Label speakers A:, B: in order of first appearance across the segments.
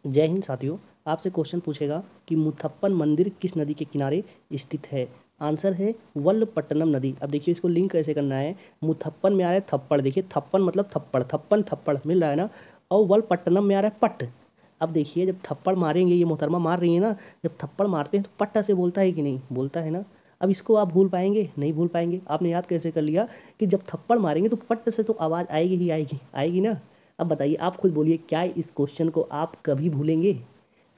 A: जय हिंद साथियों। आपसे क्वेश्चन पूछेगा कि मुथप्पन मंदिर किस नदी के किनारे स्थित है। आंसर है वल्लपट्टनम नदी। अब देखिए इसको लिंक कैसे करना है। मुथप्पन में आ रहा है थप्पड़, देखिए थप्पन मतलब थप्पड़, थप्पन थप्पड़ मिल रहा है ना। और वल्लपट्टनम में आ रहा है पट्ट। अब देखिए जब थप्पड़ मारेंगे, ये मोहतरमा मार रही है ना, जब थप्पड़ मारते हैं तो पट्टा से बोलता है कि नहीं बोलता है ना। अब इसको आप भूल पाएंगे? नहीं भूल पाएंगे। आपने याद कैसे कर लिया कि जब थप्पड़ मारेंगे तो पट्ट से तो आवाज़ आएगी ही आएगी, आएगी ना। अब बताइए, आप खुद बोलिए, क्या इस क्वेश्चन को आप कभी भूलेंगे?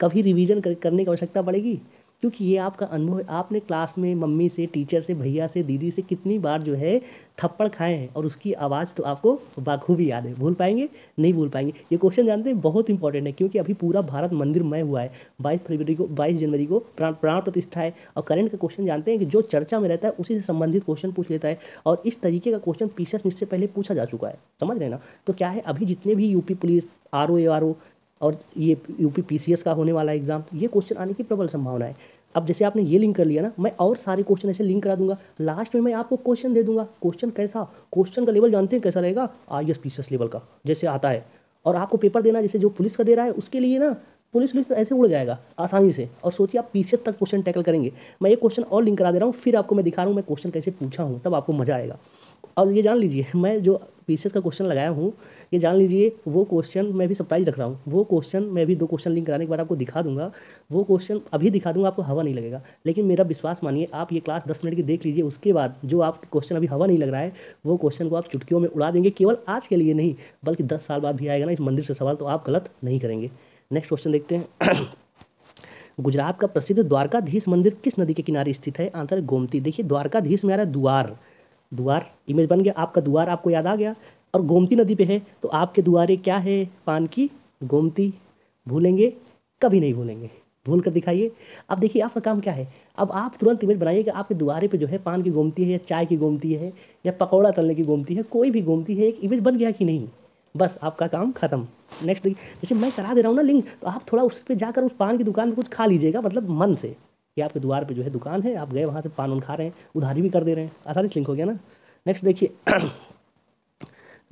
A: कभी रिवीजन करने की आवश्यकता पड़ेगी? क्योंकि ये आपका अनुभव है। आपने क्लास में मम्मी से, टीचर से, भैया से, दीदी से कितनी बार जो है थप्पड़ खाए हैं, और उसकी आवाज़ तो आपको बाखूबी याद है। भूल पाएंगे? नहीं भूल पाएंगे। ये क्वेश्चन जानते हैं बहुत इंपॉर्टेंट है, क्योंकि अभी पूरा भारत मंदिरमय हुआ है। 22 जनवरी को प्राण प्राण प्रतिष्ठा है। और करंट का क्वेश्चन जानते हैं कि जो चर्चा में रहता है उसी से संबंधित क्वेश्चन पूछ लेता है। और इस तरीके का क्वेश्चन पीसीएस में इससे पहले पूछा जा चुका है, समझ रहे हैं ना। तो क्या है, अभी जितने भी यूपी पुलिस, आरओ और ये यूपी पीसीएस का होने वाला एग्जाम, ये क्वेश्चन आने की प्रबल संभावना है। अब जैसे आपने ये लिंक कर लिया ना, मैं और सारे क्वेश्चन ऐसे लिंक करा दूंगा। लास्ट में मैं आपको क्वेश्चन दे दूंगा। क्वेश्चन कैसा, क्वेश्चन का लेवल जानते हैं कैसा रहेगा? आईएएस पीसीएस लेवल का जैसे आता है। और आपको पेपर देना जैसे जो पुलिस का दे रहा है, उसके लिए ना पुलिस लिस्ट तो ऐसे उड़ जाएगा आसानी से। और सोचिए आप पीसीएस तक क्वेश्चन टैकल करेंगे। मैं एक क्वेश्चन और लिंक करा दे रहा हूँ, फिर आपको मैं दिखा रहा हूँ मैं क्वेश्चन कैसे पूछा हूँ, तब आपको मजा आएगा। और ये जान लीजिए, मैं जो पीसीएस का क्वेश्चन लगाया हूँ, ये जान लीजिए वो क्वेश्चन मैं भी सरप्राइज रख रहा हूँ। वो क्वेश्चन मैं भी 2 क्वेश्चन लिंक कराने के बाद आपको दिखा दूंगा। वो क्वेश्चन अभी दिखा दूंगा, आपको हवा नहीं लगेगा। लेकिन मेरा विश्वास मानिए, आप ये क्लास 10 मिनट की देख लीजिए, उसके बाद जो आपके क्वेश्चन अभी हवा नहीं लग रहा है, वो क्वेश्चन को आप चुटकियों में उड़ा देंगे। केवल आज के लिए नहीं, बल्कि 10 साल बाद भी आएगा ना इस मंदिर से सवाल, तो आप गलत नहीं करेंगे। नेक्स्ट क्वेश्चन देखते हैं। गुजरात का प्रसिद्ध द्वारकाधीश मंदिर किस नदी के किनारे स्थित है? आंसर है गोमती। देखिए द्वारकाधीश में आ रहा है द्वार, द्वार इमेज बन गया आपका, द्वार आपको याद आ गया। और गोमती नदी पे है, तो आपके द्वारे क्या है? पान की गोमती। भूलेंगे? कभी नहीं भूलेंगे। भूल कर दिखाइए। अब देखिए आपका काम क्या है, अब आप तुरंत इमेज बनाइए कि आपके द्वारे पे जो है पान की गोमती है, या चाय की गोमती है, या पकौड़ा तलने की गोमती है, कोई भी गोमती है। एक इमेज बन गया कि नहीं? बस आपका काम खत्म। नेक्स्ट, जैसे मैं करा दे रहा हूँ ना लिंक, तो आप थोड़ा उस पर जाकर उस पान की दुकान में कुछ खा लीजिएगा, मतलब मन से, कि आपके द्वार पे जो है दुकान है, आप गए वहाँ से पान उन खा रहे हैं, उधारी भी कर दे रहे हैं। आसानी से लिंक हो गया ना। नेक्स्ट देखिए।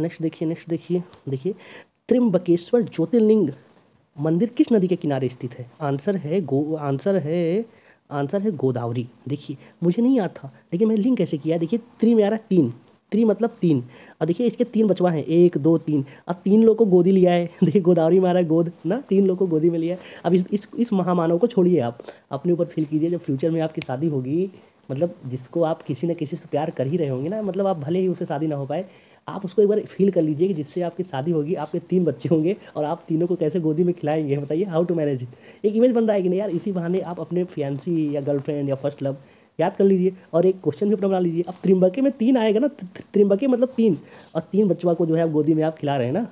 A: नेक्स्ट देखिए। देखिए, त्र्यंबकेश्वर ज्योतिर्लिंग मंदिर किस नदी के किनारे स्थित है? आंसर है गोदावरी। देखिए मुझे नहीं याद था, लेकिन मैंने लिंक कैसे किया है। देखिए त्रि में आ रहा है 3, त्रि मतलब 3। और देखिए इसके 3 बचवा हैं, 1 2 3। अब 3 लोग को गोदी लिया है। देखिए गोदावरी में आ रहा है गोद ना, 3 लोग को गोदी में लिया है। अब इस महामानव को छोड़िए, आप अपने ऊपर फील कीजिए। जब फ्यूचर में आपकी शादी होगी, मतलब जिसको आप किसी न किसी से प्यार कर ही रहे होंगे ना, मतलब आप भले ही उससे शादी ना हो पाए, आप उसको एक बार फील कर लीजिए कि जिससे आपकी शादी होगी, आपके 3 बच्चे होंगे, और आप तीनों को कैसे गोदी में खिलाएंगे। बताइए हाउ टू मैनेज इट। एक इमेज बन रहा है कि नहीं यार? इसी बहाने आप अपने फियांसी या गर्लफ्रेंड या फर्स्ट लव याद कर लीजिए, और एक क्वेश्चन भी अपना बना लीजिए। अब त्रिम्बके में 3 आएगा ना, त्रिम्बके मतलब 3, और 3 बच्चों को जो है आप गोदी में आप खिला रहे हैं ना।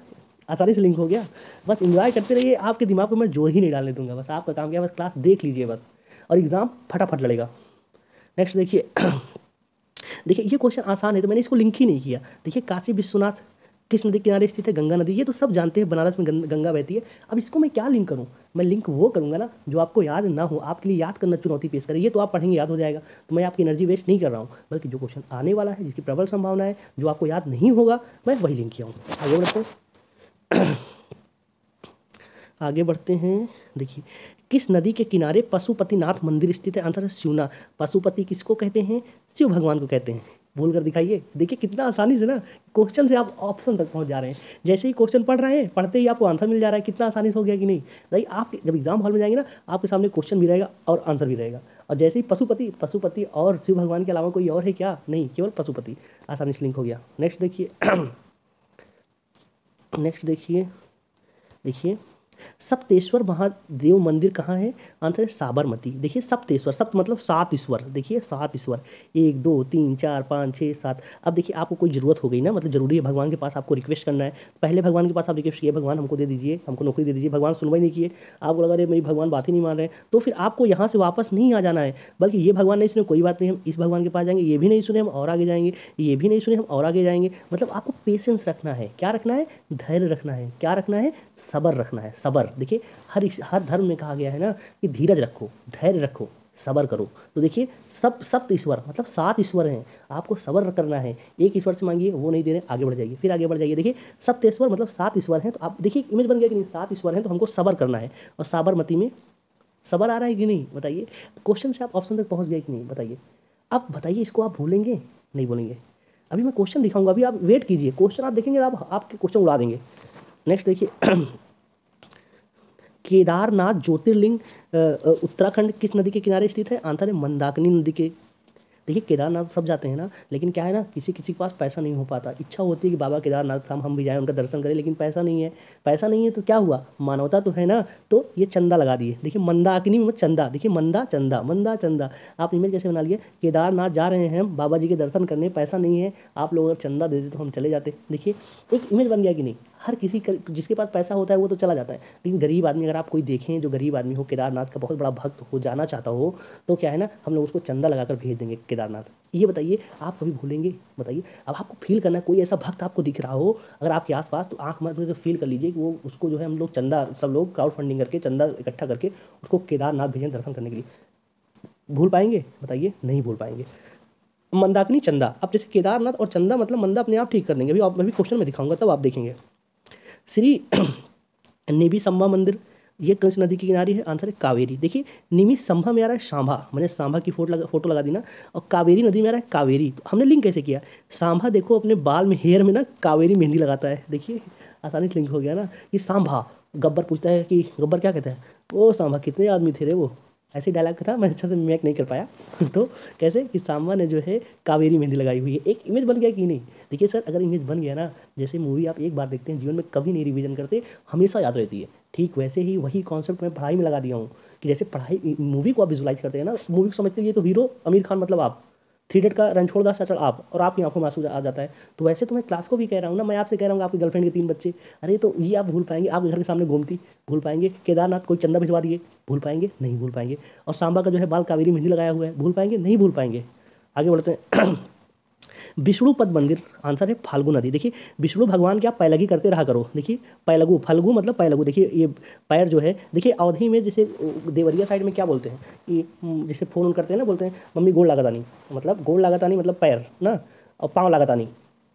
A: आसानी से लिंक हो गया। बस इंजॉय करते रहिए, आपके दिमाग को मैं जोर ही नहीं डालने दूंगा। बस आपका काम क्या है, बस क्लास देख लीजिए बस, और एग्ज़ाम फटाफट लड़ेगा। नेक्स्ट देखिए। देखिए ये क्वेश्चन आसान है, तो मैंने इसको लिंक ही नहीं किया। देखिए काशी विश्वनाथ किस नदी के किनारे स्थित है? गंगा नदी। ये तो सब जानते हैं, बनारस में गंगा बहती है। अब इसको मैं क्या लिंक करूँ? मैं लिंक वो करूँगा ना जो आपको याद ना हो, आपके लिए याद करना चुनौती पेश करे। ये तो आप पढ़ेंगे याद हो जाएगा, तो मैं आपकी एनर्जी वेस्ट नहीं कर रहा हूँ, बल्कि जो क्वेश्चन आने वाला है, जिसकी प्रबल संभावना है, जो आपको याद नहीं होगा, मैं वही लिंक किया हूँ। आगे बढ़ते हैं। आगे बढ़ते हैं। देखिए, किस नदी के किनारे पशुपतिनाथ मंदिर स्थित है? आंसर है शिवना। पशुपति किसको कहते हैं? शिव भगवान को कहते हैं। भूल कर दिखाइए। देखिए कितना आसानी से ना, क्वेश्चन से आप ऑप्शन तक पहुंच जा रहे हैं। जैसे ही क्वेश्चन पढ़ रहे हैं, पढ़ते ही आपको आंसर मिल जा रहा है। कितना आसानी से हो गया कि नहीं? भाई आप जब एग्जाम हॉल में जाएंगे ना, आपके सामने क्वेश्चन भी रहेगा और आंसर भी रहेगा। और जैसे ही पशुपति और शिव भगवान के अलावा कोई और है क्या? नहीं, केवल पशुपति। आसानी से लिंक हो गया। नेक्स्ट देखिए। नेक्स्ट देखिए। देखिए, सप्तेश्वर महादेव मंदिर कहाँ है? आंसर है साबरमती। देखिए सप्तेश्वर, सप्त मतलब 7 ईश्वर। देखिए 7 ईश्वर, 1 2 3 4 5 6 7। अब देखिए आपको कोई ज़रूरत हो गई ना, मतलब ज़रूरी है भगवान के पास आपको रिक्वेस्ट करना है। पहले भगवान के पास आप रिक्वेस्ट किए, भगवान हमको दे दीजिए, हमको नौकरी दे दीजिए। भगवान सुनवाई नहीं किए, आपको लगा अरे मेरी भगवान बात ही नहीं मान रहे हैं, तो फिर आपको यहाँ से वापस नहीं आ जाना है, बल्कि ये भगवान नहीं सुने, कोई बात नहीं, हम इस भगवान के पास जाएंगे, ये भी नहीं सुने हम और आगे जाएंगे, ये भी नहीं सुने हम और आगे जाएंगे। मतलब आपको पेशेंस रखना है। क्या रखना है? धैर्य रखना है। क्या रखना है? सबर रखना है। सबर। देखिए हर धर्म में कहा गया है ना कि धीरज रखो, धैर्य रखो, सबर करो। तो देखिए सप्त ईश्वर मतलब 7 ईश्वर हैं, आपको सबर करना है। एक ईश्वर से मांगिए, वो नहीं दे रहे, आगे बढ़ जाइए, फिर आगे बढ़ जाइए। देखिए सप्तेश्वर मतलब 7 ईश्वर हैं, तो आप देखिए इमेज बन गया कि नहीं, 7 ईश्वर हैं तो हमको सबर करना है। और साबरमती में सबर आ रहा है कि नहीं बताइए। क्वेश्चन से आप ऑप्शन तक पहुंच गए कि नहीं बताइए। अब बताइए इसको आप भूलेंगे नहीं भूलेंगे। अभी मैं क्वेश्चन दिखाऊंगा, अभी आप वेट कीजिए, क्वेश्चन आप देखेंगे आप आपके क्वेश्चन उड़ा देंगे। नेक्स्ट देखिए केदारनाथ ज्योतिर्लिंग उत्तराखंड किस नदी के किनारे स्थित है? आंसर है मंदाकिनी नदी के। देखिए केदारनाथ सब जाते हैं ना, लेकिन क्या है ना, किसी किसी के पास पैसा नहीं हो पाता। इच्छा होती है कि बाबा केदारनाथ हम भी जाएं, उनका दर्शन करें, लेकिन पैसा नहीं है। पैसा नहीं है तो क्या हुआ, मानवता तो है ना, तो ये चंदा लगा दिए। देखिए मंदाकिनी में चंदा, देखिए मंदा चंदा, मंदा चंदा। आप इमेज कैसे बना लिए, केदारनाथ जा रहे हैं हम बाबा जी के दर्शन करने, पैसा नहीं है, आप लोग अगर चंदा दे दे तो हम चले जाते। देखिए एक इमेज बन गया कि नहीं। हर किसी जिसके पास पैसा होता है वो तो चला जाता है, लेकिन गरीब आदमी, अगर आप कोई देखें जो गरीब आदमी हो, केदारनाथ का बहुत बड़ा भक्त हो, जाना चाहता हो, तो क्या है ना, हम लोग उसको चंदा लगाकर भेज देंगे केदारनाथ। ये बताइए आप कभी भूलेंगे बताइए। अब आपको फील करना है, कोई ऐसा भक्त आपको दिख रहा हो अगर आपके आसपास, तो आंख मत करके फील कर लीजिए कि वो उसको जो है हम लोग चंदा, सब लोग क्राउड फंडिंग करके चंदा इकट्ठा करके उसको केदारनाथ भेजें दर्शन करने के लिए। भूल पाएंगे बताइए, नहीं भूल पाएंगे। मंदाकिनी चंदा, अब जैसे केदारनाथ और चंदा मतलब मंदा अपने आप ठीक कर देंगे। अभी क्वेश्चन में दिखाऊंगा तब आप देखेंगे। श्री निबी संभा मंदिर ये कौन सी नदी के किनारे है? आंसर है कावेरी। देखिए निमी संभा में आ रहा है सांभा, मैंने सांभा की फोटो लगा दी ना, और कावेरी नदी में आ रहा है कावेरी। तो हमने लिंक कैसे किया, सांभा देखो अपने बाल में, हेयर में ना कावेरी मेहंदी लगाता है। देखिए आसानी से लिंक हो गया ना। कि सांभा, गब्बर पूछता है कि गब्बर क्या कहता है, ओ सांभा कितने आदमी थे रे वो, ऐसे डायलॉग था, मैं अच्छा से मेक नहीं कर पाया तो कैसे कि सांबा ने जो है कावेरी मेहंदी लगाई हुई है। एक इमेज बन गया कि नहीं। देखिए सर अगर इमेज बन गया ना, जैसे मूवी आप एक बार देखते हैं जीवन में कभी नहीं रिवीजन करते, हमेशा याद रहती है, ठीक वैसे ही वही कॉन्सेप्ट मैं पढ़ाई में लगा दिया हूँ। कि जैसे पढ़ाई मूवी को आप विजुलाइज करते हैं ना, मूवी को समझते हैं ये तो हीरो आमिर खान मतलब आप, 3 Idiots का रणछोड़ दास चाचड़ आप, और आपकी आंखों में आंसू आ जाता है। तो वैसे तो मैं क्लास को भी कह रहा हूँ ना, मैं आपसे कह रहा हूँ आपकी गर्लफ्रेंड के 3 बच्चे, अरे तो ये आप भूल पाएंगे, आप घर के सामने घूमती, भूल पाएंगे। केदारनाथ कोई चंदा भिजवा दिए, भूल पाएंगे, नहीं भूल पाएंगे। और सांबा का जो है बाल कावेरी मेहंदी लगाया हुआ है, भूल पाएंगे, नहीं भूल पाएंगे। आगे बढ़ते हैं विष्णु पद मंदिर, आंसर है फाल्गु नदी। देखिए विष्णु भगवान की आप पैलगी करते रहा करो। देखिए पैलगु, फल्गु मतलब पैलगु। देखिए ये पैर जो है, देखिए अवधि में जैसे देवरिया साइड में क्या बोलते हैं कि जैसे फ़ोन करते हैं ना, बोलते हैं मम्मी गोड़ लगाता नहीं, मतलब गोड़ लगाता नहीं मतलब पैर ना, और पाँव लगाता नहीं।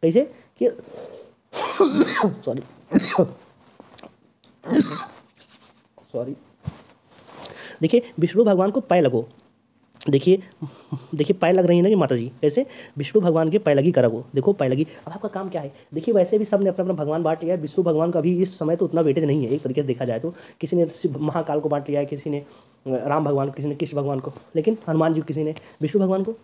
A: कैसे कि सॉरी सॉरी देखिए विष्णु भगवान को पैर लगो। देखिए देखिए पैर लग रही है ना कि माता जी, कैसे विष्णु भगवान के पैलगी करगो। देखो पैलगी, अब आपका काम क्या है, देखिए वैसे भी सब ने अपना अपना भगवान बांट लिया है। विष्णु भगवान का अभी इस समय तो उतना वेटेज नहीं है एक तरीके से देखा जाए तो। किसी ने महाकाल को बांट लिया है, किसी ने राम भगवान को, किसी ने कृष्ण भगवान को, लेकिन हनुमान जी किसी ने विष्णु भगवान को।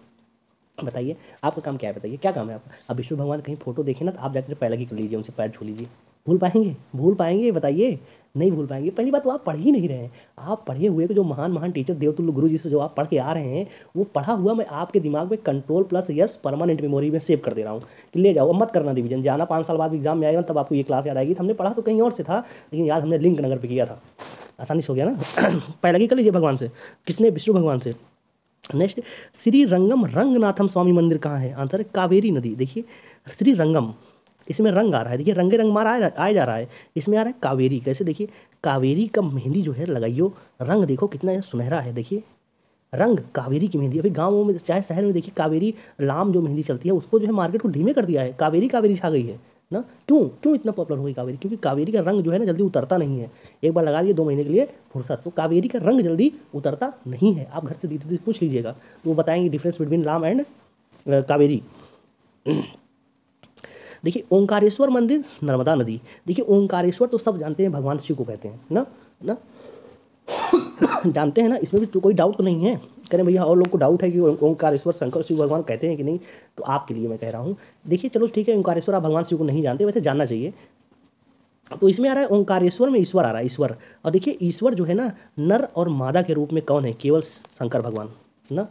A: बताइए आपका काम क्या है, बताइए क्या काम है आपका। अब विष्णु भगवान कहीं फोटो देखें ना, तो आप जाकर पैलगी कर लीजिए, उनसे पैर छू लीजिए। भूल पाएंगे, भूल पाएंगे बताइए, नहीं भूल पाएंगे। पहली बात तो आप पढ़ ही नहीं रहे हैं। आप पढ़े हुए को जो महान महान टीचर देवतुल्य गुरु जी से जो आप पढ़ के आ रहे हैं, वो पढ़ा हुआ मैं आपके दिमाग में Ctrl+S परमानेंट मेमोरी में सेव कर दे रहा हूँ कि ले जाओ, मत करना रिवीजन। जाना 5 साल बाद एग्जाम में आएगा तब आपको ये क्लास याद आएगी। हमने पढ़ा तो कहीं और से था, लेकिन याद हमने लिंक नगर पर किया था, आसानी से हो गया ना पैलगी कर लीजिए भगवान से। किसने, विष्णु भगवान से। नेक्स्ट श्री रंगम रंगनाथम स्वामी मंदिर कहाँ है? आंसर है कावेरी नदी। देखिए श्री रंगम, इसमें रंग आ रहा है, देखिए रंगे रंग मारा आया जा रहा है, इसमें आ रहा है कावेरी। कैसे, देखिए कावेरी का मेहंदी जो है लगाइयो, रंग देखो कितना सुनहरा है। देखिए रंग कावेरी की मेहंदी। अभी गाँवों में चाहे शहर में देखिए कावेरी लाम जो मेहंदी चलती है, उसको जो है मार्केट को धीमे कर दिया है, कावेरी कावेरी छा गई है ना। क्यों क्यों इतना पॉपुलर हो गई कावेरी? क्योंकि कावेरी का रंग जो है ना जल्दी उतरता नहीं है। एक बार लगा लिए 2 महीने के लिए फुर्सत, तो कावेरी का रंग जल्दी उतरता नहीं है। आप घर से दीदी पूछ लीजिएगा तो वो बताएंगे डिफरेंस बिटवीन लाम एंड कावेरी। देखिए ओंकारेश्वर मंदिर नर्मदा नदी। देखिए ओंकारेश्वर तो सब जानते हैं भगवान शिव को कहते हैं ना, ना जानते हैं ना, इसमें भी तो कोई डाउट तो नहीं है। कह रहे भैया और लोग को डाउट है कि ओंकारेश्वर शंकर शिव भगवान कहते हैं कि नहीं, तो आपके लिए मैं कह रहा हूँ। देखिए चलो ठीक है, ओंकारेश्वर आप भगवान शिव को नहीं जानते, वैसे जानना चाहिए। तो इसमें आ रहा है ओंकारेश्वर में ईश्वर आ रहा है, ईश्वर। और देखिए ईश्वर जो है ना नर और मादा के रूप में कौन है? केवल शंकर भगवान ना,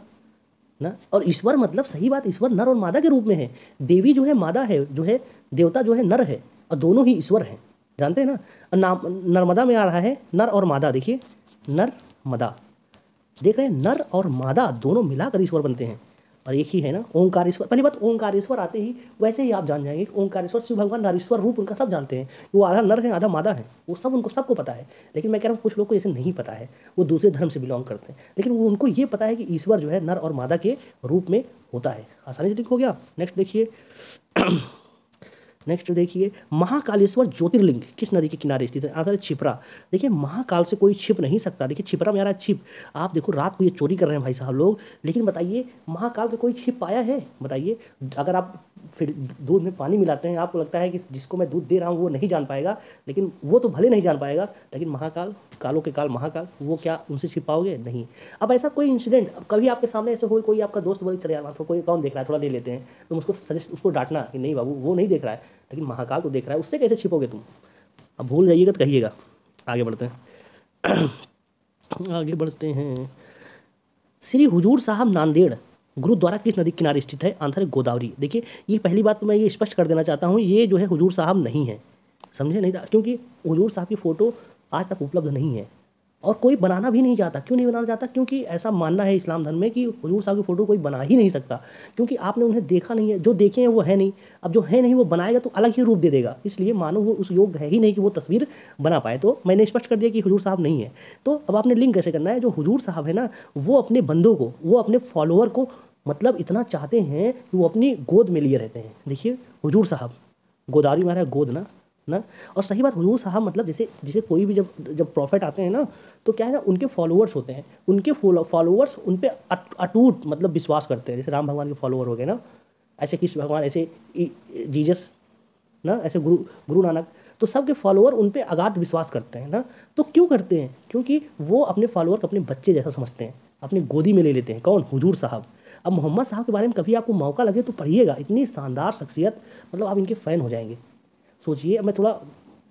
A: ना। और ईश्वर मतलब सही बात, ईश्वर नर और मादा के रूप में है। देवी जो है मादा है, जो है देवता जो है नर है, और दोनों ही ईश्वर हैं, जानते हैं ना। और नाम नर्मदा में आ रहा है नर और मादा। देखिए नर मदा, देख रहे हैं, नर और मादा दोनों मिलाकर ईश्वर बनते हैं। और एक ही है ना ओंकारेश्वर। पहली बात, ओंकारेश्वर आते ही वैसे ही आप जान जाएंगे कि ओंकारेश्वर शिव भगवान नारीश्वर रूप उनका सब जानते हैं। वो आधा नर है आधा मादा है, वो सब उनको सबको पता है। लेकिन मैं कह रहा हूँ कुछ लोग को जैसे नहीं पता है, वो दूसरे धर्म से बिलोंग करते हैं, लेकिन वो उनको ये पता है कि ईश्वर जो है नर और मादा के रूप में होता है। आसानी से ठीक हो गया। नेक्स्ट देखिए नेक्स्ट देखिए, महाकालेश्वर ज्योतिर्लिंग किस नदी के किनारे स्थित है? आंसर है छिपरा। देखिए महाकाल से कोई छिप नहीं सकता। देखिए छिपरा में आ रहा है छिप। आप देखो रात को ये चोरी कर रहे हैं भाई साहब लोग, लेकिन बताइए महाकाल से कोई छिप पाया है? बताइए। अगर आप फिर दूध में पानी मिलाते हैं, आपको लगता है कि जिसको मैं दूध दे रहा हूँ वो नहीं जान पाएगा, लेकिन वो तो भले नहीं जान पाएगा, लेकिन महाकाल, कालों के काल महाकाल, वो क्या उनसे छिप पाओगे? नहीं। अब ऐसा कोई इंसिडेंट कभी आपके सामने ऐसे हो, कोई आपका दोस्त बोले चले यार तो कोई कौन देख रहा है, थोड़ा ले लेते हैं, तुम उसको सजेस्ट, उसको डांटना कि नहीं बाबू वो नहीं देख रहा है, लेकिन महाकाल तो देख रहा है, उससे कैसे छिपोगे तुम? अब भूल जाइएगा तो कहिएगा। आगे बढ़ते हैं आगे बढ़ते हैं। श्री हुजूर साहब नांदेड़ गुरुद्वारा किस नदी किनारे स्थित है? आंसर है गोदावरी। देखिए ये पहली बात तो मैं ये स्पष्ट कर देना चाहता हूँ, ये जो है हुजूर साहब नहीं है, समझे? नहीं था, क्योंकि हुजूर साहब की फ़ोटो आज तक उपलब्ध नहीं है और कोई बनाना भी नहीं चाहता। क्यों नहीं बनाना चाहता? क्योंकि ऐसा मानना है इस्लाम धर्म में कि हुजूर साहब की फ़ोटो कोई बना ही नहीं सकता, क्योंकि आपने उन्हें देखा नहीं है, जो देखे हैं वो है नहीं। अब जो है नहीं वो बनाएगा तो अलग ही रूप दे देगा, इसलिए मानो वो उस योग्य है ही नहीं कि वो तस्वीर बना पाए। तो मैंने स्पष्ट कर दिया कि हुजूर साहब नहीं है। तो अब आपने लिंक कैसे करना है? जो हुजूर साहब है ना, वो अपने बंदों को, वो अपने फॉलोअर को मतलब इतना चाहते हैं कि वो अपनी गोद में लिए रहते हैं। देखिए हुजूर साहब, गोदावरी में आ रहा है गोद ना ना। और सही बात, हुजूर साहब मतलब जैसे जैसे कोई भी जब प्रॉफिट आते हैं ना, तो क्या है ना, उनके फॉलोअर्स होते हैं, उनके फॉलोअर्स उन पे अटूट मतलब विश्वास करते हैं। जैसे राम भगवान के फॉलोअर हो गए ना, ऐसे कृष्ण भगवान, ऐसे जीसस ना, ऐसे गुरु गुरु नानक, तो सबके फॉलोअर उन पे अगाध विश्वास करते हैं ना। तो क्यों करते हैं? क्योंकि वो अपने फॉलोअर को अपने बच्चे जैसा समझते हैं, अपनी गोदी में ले लेते हैं। कौन? हुजूर साहब। अब मोहम्मद साहब के बारे में कभी आपको मौका लगे तो पढ़िएगा, इतनी शानदार शख्सियत, मतलब आप इनके फ़ैन हो जाएंगे। सोचिए, मैं थोड़ा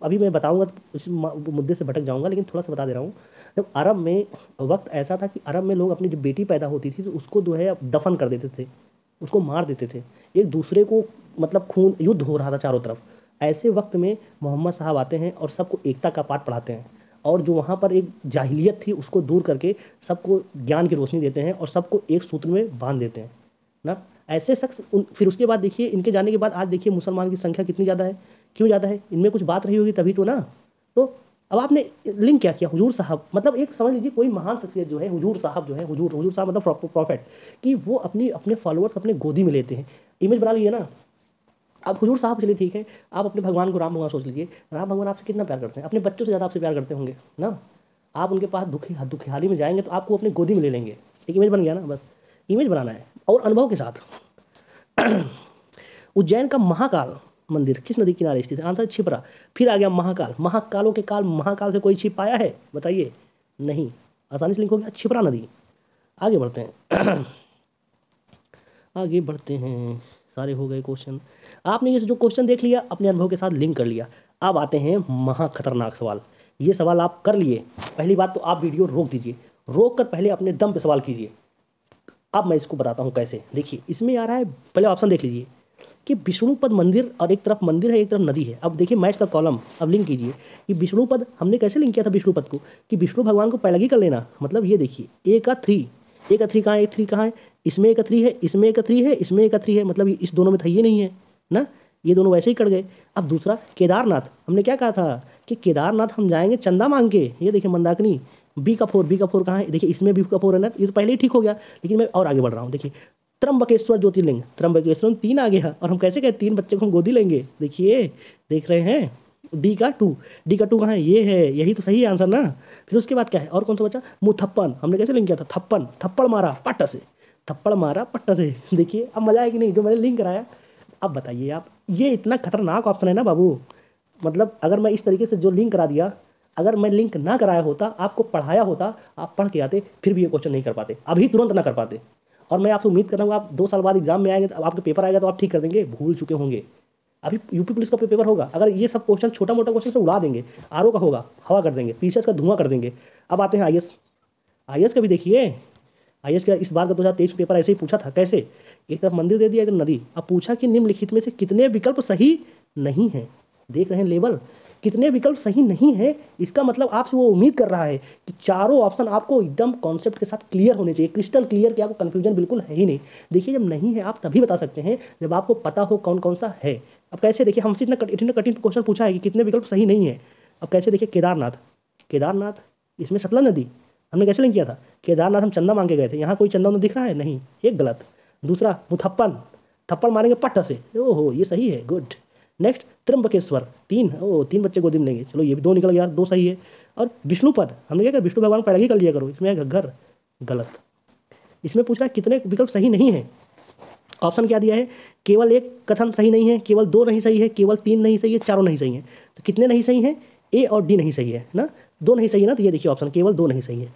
A: अभी मैं बताऊंगा तो इस मुद्दे से भटक जाऊंगा, लेकिन थोड़ा सा बता दे रहा हूँ। जब अरब में वक्त ऐसा था कि अरब में लोग अपनी जब बेटी पैदा होती थी तो उसको जो है दफन कर देते थे, उसको मार देते थे, एक दूसरे को मतलब खून युद्ध हो रहा था चारों तरफ। ऐसे वक्त में मोहम्मद साहब आते हैं और सबको एकता का पाठ पढ़ाते हैं, और जो वहाँ पर एक जाहिलियत थी उसको दूर करके सबको ज्ञान की रोशनी देते हैं और सबको एक सूत्र में बांध देते हैं ना। ऐसे शख्स फिर उसके बाद देखिए, इनके जाने के बाद आज देखिए मुसलमान की संख्या कितनी ज़्यादा है। क्यों ज़्यादा है? इनमें कुछ बात रही होगी तभी तो ना। तो अब आपने लिंक क्या किया? हुजूर साहब मतलब एक समझ लीजिए कोई महान शख्सियत जो है, हुजूर साहब जो है, हुजूर साहब मतलब प्रॉफिट, कि वो अपने फॉलोअर्स अपने गोदी में लेते हैं। इमेज बना लीजिए ना। अब हुजूर साहब चलिए ठीक है, आप अपने भगवान को राम भगवान सोच लीजिए। राम भगवान आपसे कितना प्यार करते हैं? अपने बच्चों से ज़्यादा आपसे प्यार करते होंगे ना। आप उनके पास दुखियाली में जाएंगे तो आपको अपनी गोदी में ले लेंगे। एक इमेज बन गया ना, बस इमेज बनाना है और अनुभव के साथ। उज्जैन का महाकाल मंदिर किस नदी किनारे स्थित है? आंसर छिपरा। फिर आ गया महाकाल, महाकालों के काल, महाकाल से कोई छिप पाया है? बताइए। नहीं। आसानी से लिंक हो गया, छिपरा नदी। आगे बढ़ते हैं आगे बढ़ते हैं। सारे हो गए क्वेश्चन। आपने ये जो क्वेश्चन देख लिया अपने अनुभव के साथ लिंक कर लिया। अब आते हैं महा खतरनाक सवाल। ये सवाल आप कर लिए, पहली बात तो आप वीडियो रोक दीजिए, रोक कर पहले अपने दम पे सवाल कीजिए। अब मैं इसको बताता हूँ कैसे। देखिए इसमें आ रहा है, पहले ऑप्शन देख लीजिए कि विष्णुपद मंदिर, और एक तरफ मंदिर है एक तरफ नदी है। अब देखिए मैच द कॉलम, अब लिंक कीजिए कि विष्णुपद हमने कैसे लिंक किया था विष्णुपद को, कि विष्णु भगवान को पैलगी कर लेना। मतलब ये देखिए ए का 3, ए का 3 कहाँ है? 3 कहाँ है? इसमें एक 3 है, इसमें एक 3 है, इसमें एक 3 है, मतलब इस दोनों में था ये नहीं है ना, ये दोनों वैसे ही कट गए। अब दूसरा केदारनाथ, हमने क्या कहा था कि केदारनाथ हम जाएंगे चंदा मांग के। ये देखिए मंदाकिनी, बी का 4 कहाँ है? देखिए इसमें बी का 4 है ना, ये तो पहले ही ठीक हो गया। लेकिन मैं और आगे बढ़ रहा हूँ। देखिए त्र्यंबकेश्वर ज्योतिर्लिंग, त्र्यंबकेश्वर 3 आ गया, और हम कैसे कहे 3 बच्चे को हम गोदी लेंगे। देखिए देख रहे हैं, डी का 2 कहाँ है? ये है, यही तो सही आंसर ना। फिर उसके बाद क्या है, और कौन सा बचा? मुथप्पन, हमने कैसे लिंक किया था? थप्पन, थप्पड़ मारा पट्टा से, थप्पड़ मारा पट्टा से। देखिए अब मजा है कि नहीं जो मैंने लिंक कराया। अब बताइए आप, ये इतना खतरनाक ऑप्शन है ना बाबू, मतलब अगर मैं इस तरीके से जो लिंक करा दिया, अगर मैं लिंक ना कराया होता, आपको पढ़ाया होता, आप पढ़ के आते, फिर भी ये क्वेश्चन नहीं कर पाते, अभी तुरंत ना कर पाते। और मैं आपसे उम्मीद कर रहा हूँ आप 2 साल बाद एग्जाम में आएंगे तो आपके पेपर आएगा तो आप ठीक कर देंगे, भूल चुके होंगे। अभी यूपी पुलिस का पेपर होगा, अगर ये सब क्वेश्चन छोटा मोटा क्वेश्चन से उड़ा देंगे, आरओ का होगा हवा कर देंगे, पीसीएस का धुआं कर देंगे। अब आते हैं आईएएस का भी देखिए। आईएएस का इस बार का 2023 पेपर ऐसे ही पूछा था। कैसे? एक तरफ मंदिर दे दिया, एक तरफ नदी। अब पूछा कि निम्नलिखित में से कितने विकल्प सही नहीं है। देख रहे हैं लेवल, कितने विकल्प सही नहीं है, इसका मतलब आपसे वो उम्मीद कर रहा है कि चारों ऑप्शन आपको एकदम कॉन्सेप्ट के साथ क्लियर होने चाहिए, क्रिस्टल क्लियर, कि आपको कन्फ्यूजन बिल्कुल है ही नहीं। देखिए जब नहीं है आप तभी बता सकते हैं जब आपको पता हो कौन कौन सा है। अब कैसे, देखिए हमसे इतना कठिन क्वेश्चन पूछा है कि कितने विकल्प सही नहीं है। अब कैसे, देखिए केदारनाथ, केदारनाथ इसमें सतलज नदी, हमने कैसे लिंक किया था, केदारनाथ हम चंदा मांग के गए थे, यहाँ कोई चंदा उन्हें दिख रहा है नहीं, एक गलत। दूसरा मुथप्पन, थप्पड़ मारेंगे पट्ट से, ओहो ये सही है, गुड। नेक्स्ट त्र्यंबकेश्वर, 3, ओ 3 बच्चे गोदी में लेंगे, चलो ये भी 2 निकल गया, 2 सही है। और विष्णुपद, हमने क्या किया, विष्णु भगवान पहले ही कर लिया करो, इसमें घग्गर, गलत। इसमें पूछ रहा है कितने विकल्प सही नहीं है, ऑप्शन क्या दिया है, केवल 1 कथन सही नहीं है, केवल 2 नहीं सही है, केवल 3 नहीं सही है, चारों नहीं सही है। तो कितने नहीं सही हैं, ए और डी नहीं सही है ना, 2 नहीं सही है ना, तो ये देखिए ऑप्शन केवल 2 नहीं सही है।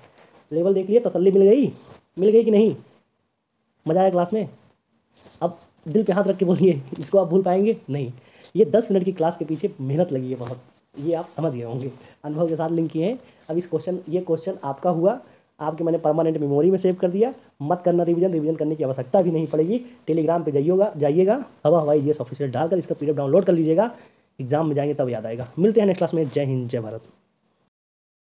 A: लेवल देख लिए, तसल्ली मिल गई कि नहीं, मजा आया क्लास में। अब दिल पे हाथ रख के बोलिए, इसको आप भूल पाएंगे नहीं। ये 10 मिनट की क्लास के पीछे मेहनत लगी है बहुत, ये आप समझ गए होंगे, अनुभव के साथ लिंक किए हैं। अब ये क्वेश्चन आपका हुआ, आपके मैंने परमानेंट मेमोरी में सेव कर दिया, मत करना रिवीजन करने की आवश्यकता भी नहीं पड़ेगी। टेलीग्राम पे जाइएगा हवा हवाई जीएस ऑफिशियल डालकर इसका पीडीएफ डाउनलोड कर लीजिएगा, एग्जाम में जाएंगे तब याद आएगा। मिलते हैं नेक्स्ट क्लास में, जय हिंद जय भारत।